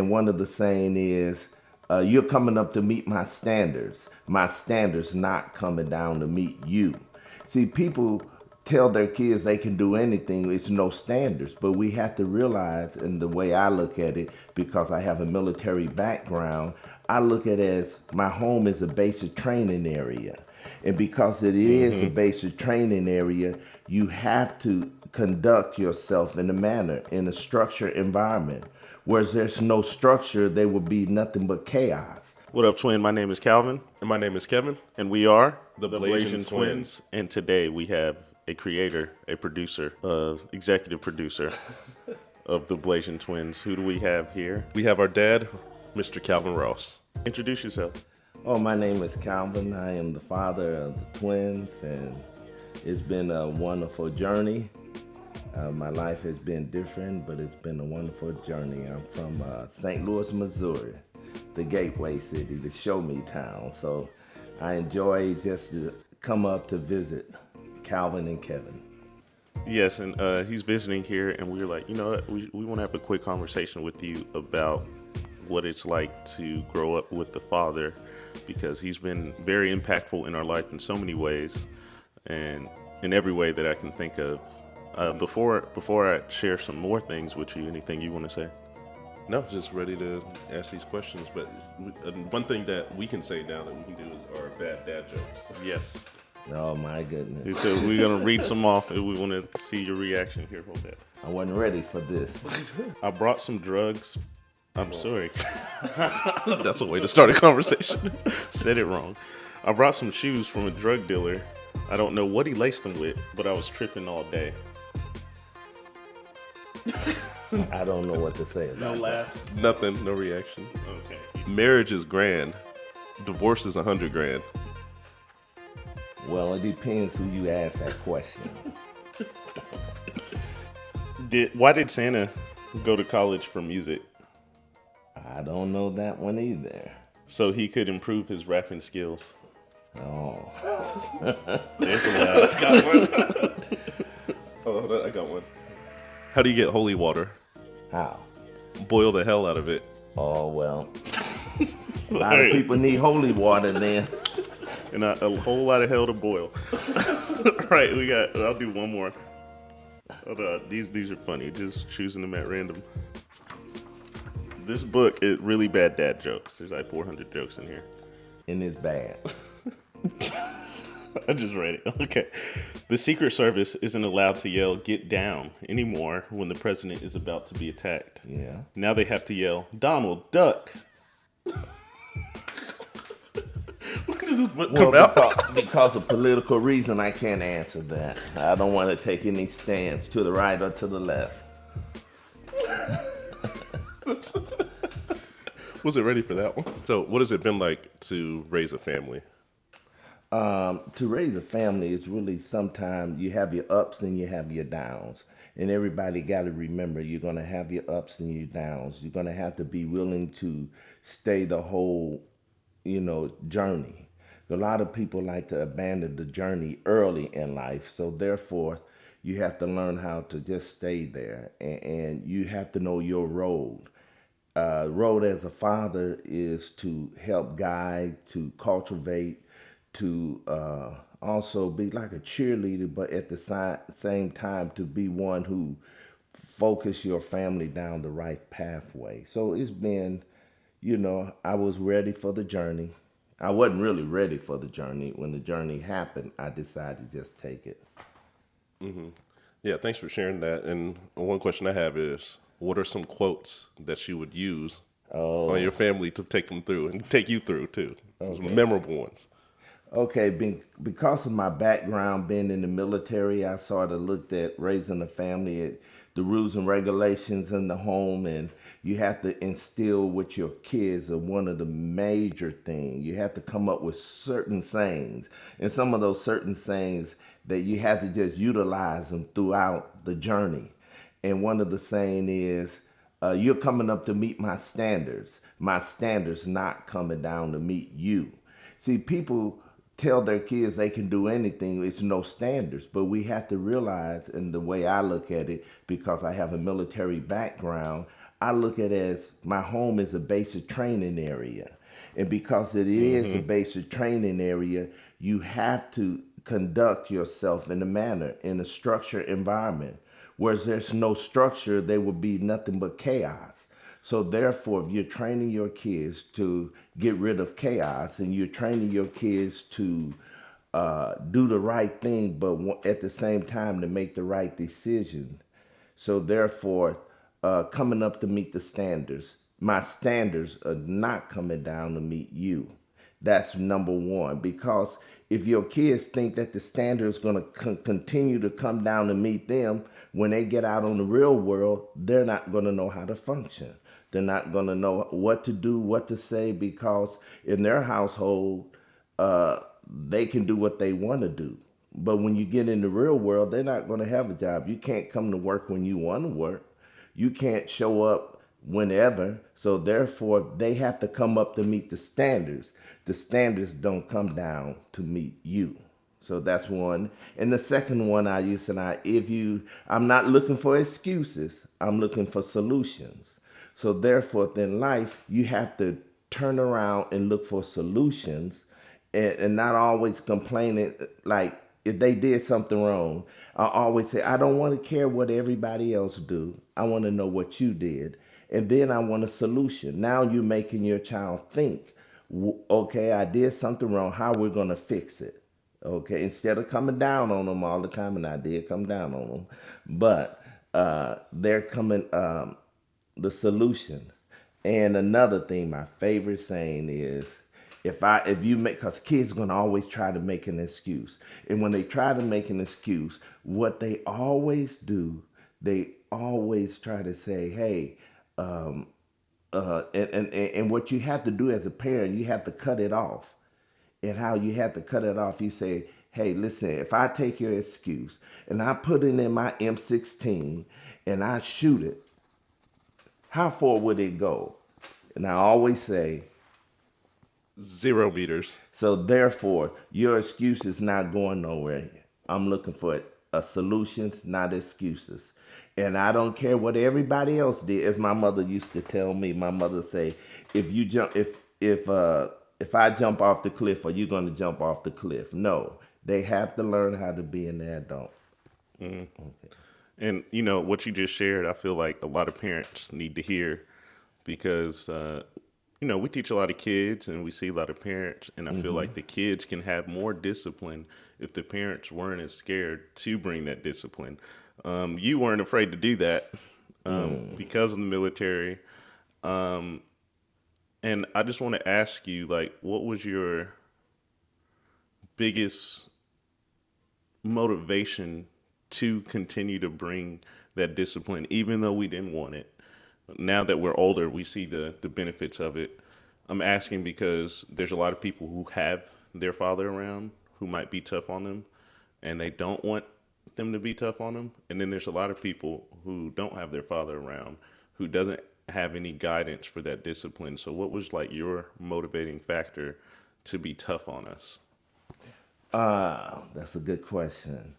And one of the saying is, you're coming up to meet my standards. My standards not coming down to meet you. See, people tell their kids they can do anything. It's no standards. But we have to realize, and the way I look at it, because I have a military background, I look at it as my home is a basic training area. And because it is a basic training area, you have to conduct yourself in a manner, in a structured environment. Whereas there's no structure, there will be nothing but chaos. What up, twin? My name is Calvin, And my name is Kevin. and we are The Blasian Twins. And today we have a creator, a producer, executive producer of the Blasian Twins. Who do we have here? We have our dad, Mr. Calvin Ross. Introduce yourself. Oh, my name is Calvin. I am the father of the twins, and it's been a wonderful journey. My life has been different, but it's been a wonderful journey. I'm from St. Louis, Missouri, the gateway city, the show me town. So I enjoy just to come up to visit Calvin and Kevin. Yes, and he's visiting here, and we were like, you know what? We want to have a quick conversation with you about what it's like to grow up with the father, because he's been very impactful in our life in so many ways, and in every way that I can think of. Before I share some more things with you, anything you want to say? No, just ready to ask these questions. But one thing that we can say now that we can do is our bad dad jokes. Yes. Oh, my goodness. So we're going to read some off, and we want to see your reaction here. Hold that. I wasn't ready for this. I brought some drugs. I'm sorry. That's a way to start a conversation. Said it wrong. I brought some shoes from a drug dealer. I don't know what he laced them with, but I was tripping all day. I don't know what to say about No that. laughs. Nothing, no reaction. Okay. Marriage is grand. Divorce is $100,000. Well, it depends who you ask that question. Why did Santa go to college for music? I don't know that one either. So he could improve his rapping skills. Oh. There's a laugh. Got one. Oh, I got one. How do you get holy water? How? Boil the hell out of it. Oh, well. A lot of people need holy water then. And a whole lot of hell to boil. Right, I'll do one more. Hold on, these are funny, just choosing them at random. This book is really bad dad jokes. There's like 400 jokes in here. And it's bad. I just read it. Okay. The Secret Service isn't allowed to yell, "Get down," anymore when the president is about to be attacked. Yeah. Now they have to yell, "Donald, duck." When does this book come out? Because of political reason, I can't answer that. I don't want to take any stance to the right or to the left. Wasn't ready for that one. So, what has it been like to raise a family? To raise a family is really, sometimes you have your ups and you have your downs. And everybody got to remember, you're going to have your ups and your downs. You're going to have to be willing to stay the whole, journey. A lot of people like to abandon the journey early in life. So therefore, you have to learn how to just stay there. And you have to know your role. Role as a father is to help guide, to cultivate, to also be like a cheerleader, but at the same time to be one who focus your family down the right pathway. So it's been, I was ready for the journey. I wasn't really ready for the journey. When the journey happened, I decided to just take it. Yeah, thanks for sharing that. And one question I have is, what are some quotes that you would use on your family to take them through and take you through too? Some memorable ones. Okay, because of my background being in the military, I sort of looked at raising a family, at the rules and regulations in the home, and you have to instill with your kids one of the major things. You have to come up with certain sayings, and some of those certain sayings that you have to just utilize them throughout the journey. And one of the saying is, you're coming up to meet my standards. My standards not coming down to meet you. See, people tell their kids they can do anything. It's no standards. But we have to realize, and the way I look at it, because I have a military background, I look at it as my home is a basic training area. And because it is a basic training area, you have to conduct yourself in a manner, in a structured environment. Whereas there's no structure, there will be nothing but chaos. So therefore, if you're training your kids to get rid of chaos and you're training your kids to do the right thing, but at the same time to make the right decision. So therefore, coming up to meet the standards, my standards are not coming down to meet you. That's number one. Because if your kids think that the standard is going to continue to come down to meet them, when they get out on the real world, they're not going to know how to function. They're not going to know what to do, what to say, because in their household, they can do what they want to do. But when you get in the real world, they're not going to have a job. You can't come to work when you want to work. You can't show up whenever. So therefore, they have to come up to meet the standards. The standards don't come down to meet you. So that's one. And the second one I use, I'm not looking for excuses. I'm looking for solutions. So therefore, in life, you have to turn around and look for solutions, and not always complaining. Like if they did something wrong, I always say, I don't want to care what everybody else do. I want to know what you did. And then I want a solution. Now you're making your child think, okay, I did something wrong. How we're going to fix it? Okay, instead of coming down on them all the time, and I did come down on them, but they're coming, the solution. And another thing, my favorite saying is, if you make, because kids gonna always try to make an excuse, and when they try to make an excuse, what they always do, they always try to say, hey, and what you have to do as a parent, you have to cut it off. And how you have to cut it off, you say, hey, listen, if I take your excuse and I put it in my M16 and I shoot it, how far would it go? And I always say, 0 meters. so therefore, your excuse is not going nowhere. I'm looking for a solution, not excuses. And I don't care what everybody else did. As my mother used to tell me, my mother say, if you jump, if I jump off the cliff, are you going to jump off the cliff? No, they have to learn how to be an adult. Okay. And you know what you just shared, I feel like a lot of parents need to hear, because you know, we teach a lot of kids and we see a lot of parents, and I feel like the kids can have more discipline if the parents weren't as scared to bring that discipline. You weren't afraid to do that because of the military. And I just want to ask you, like, what was your biggest motivation to continue to bring that discipline, even though we didn't want it? Now that we're older, we see the benefits of it. I'm asking because there's a lot of people who have their father around who might be tough on them, and they don't want them to be tough on them. And then there's a lot of people who don't have their father around who doesn't have any guidance for that discipline. So what was like your motivating factor to be tough on us? That's a good question.